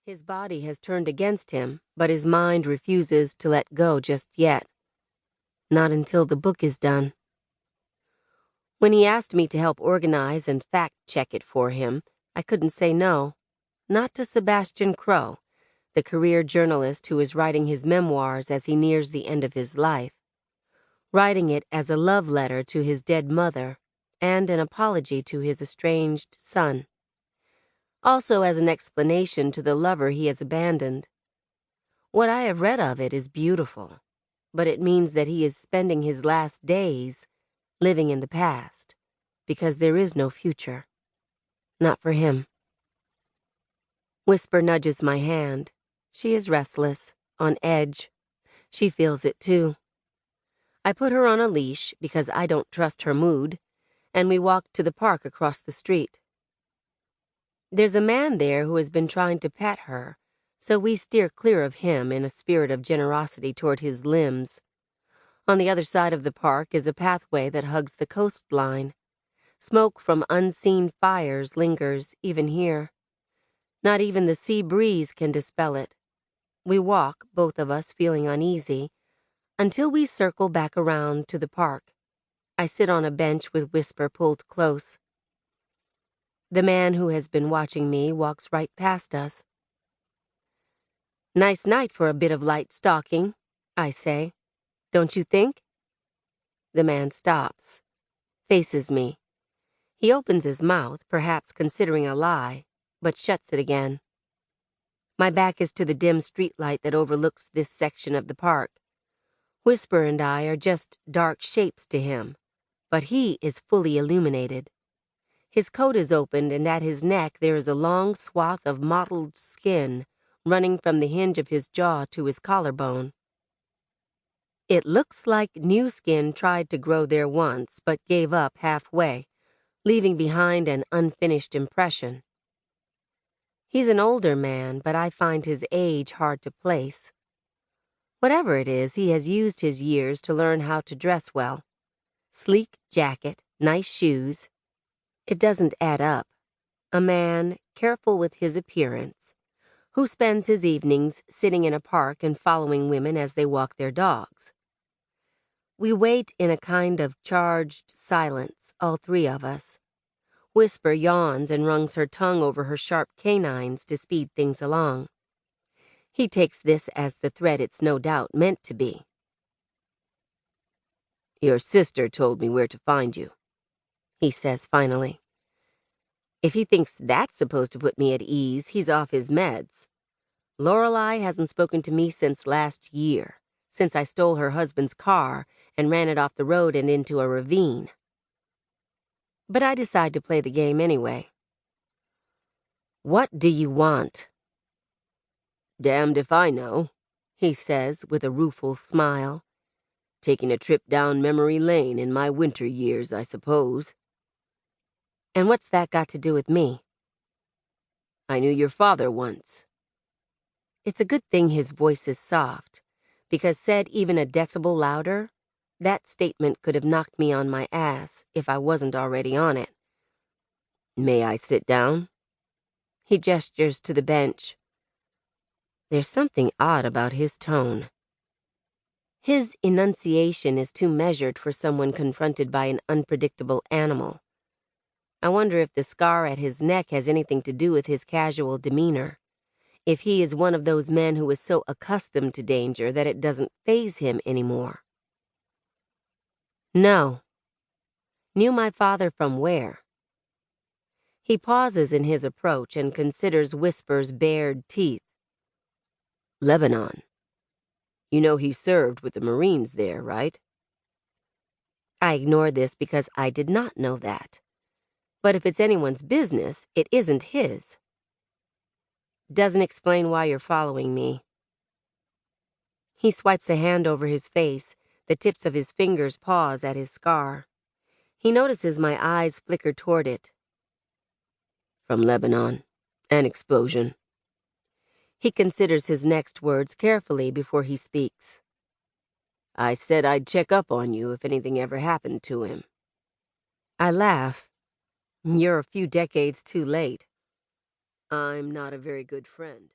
His body has turned against him, but his mind refuses to let go just yet. Not until the book is done. When he asked me to help organize and fact-check it for him, I couldn't say no. Not to Sebastian Crow, the career journalist who is writing his memoirs as he nears the end of his life. Writing it as a love letter to his dead mother and an apology to his estranged son. Also as an explanation to the lover he has abandoned. What I have read of it is beautiful, but it means that he is spending his last days living in the past, because there is no future. Not for him. Whisper nudges my hand. She is restless, on edge. She feels it too. I put her on a leash because I don't trust her mood, and we walk to the park across the street. There's a man there who has been trying to pet her, so we steer clear of him in a spirit of generosity toward his limbs. On the other side of the park is a pathway that hugs the coastline. Smoke from unseen fires lingers even here. Not even the sea breeze can dispel it. We walk, both of us feeling uneasy, until we circle back around to the park. I sit on a bench with Whisper pulled close. The man who has been watching me walks right past us. Nice night for a bit of light stalking, I say. Don't you think? The man stops, faces me. He opens his mouth, perhaps considering a lie, but shuts it again. My back is to the dim streetlight that overlooks this section of the park. Whisper and I are just dark shapes to him, but he is fully illuminated. His coat is opened, and at his neck there is a long swath of mottled skin running from the hinge of his jaw to his collarbone. It looks like new skin tried to grow there once, but gave up halfway, leaving behind an unfinished impression. He's an older man, but I find his age hard to place. Whatever it is, he has used his years to learn how to dress well. Sleek jacket, nice shoes. It doesn't add up. A man, careful with his appearance, who spends his evenings sitting in a park and following women as they walk their dogs. We wait in a kind of charged silence, all three of us. Whisper yawns and rungs her tongue over her sharp canines to speed things along. He takes this as the threat it's no doubt meant to be. Your sister told me where to find you, he says finally. If he thinks that's supposed to put me at ease, he's off his meds. Lorelei hasn't spoken to me since last year, since I stole her husband's car and ran it off the road and into a ravine. But I decide to play the game anyway. What do you want? Damned if I know, he says with a rueful smile. Taking a trip down memory lane in my winter years, I suppose. And what's that got to do with me? I knew your father once. It's a good thing his voice is soft, because said even a decibel louder, that statement could have knocked me on my ass if I wasn't already on it. May I sit down? He gestures to the bench. There's something odd about his tone. His enunciation is too measured for someone confronted by an unpredictable animal. I wonder if the scar at his neck has anything to do with his casual demeanor. If he is one of those men who is so accustomed to danger that it doesn't faze him anymore. No. Knew my father from where? He pauses in his approach and considers Whisper's bared teeth. Lebanon. You know he served with the Marines there, right? I ignore this because I did not know that. But if it's anyone's business, it isn't his. Doesn't explain why you're following me. He swipes a hand over his face. The tips of his fingers pause at his scar. He notices my eyes flicker toward it. From Lebanon. An explosion. He considers his next words carefully before he speaks. I said I'd check up on you if anything ever happened to him. I laugh. You're a few decades too late. I'm not a very good friend.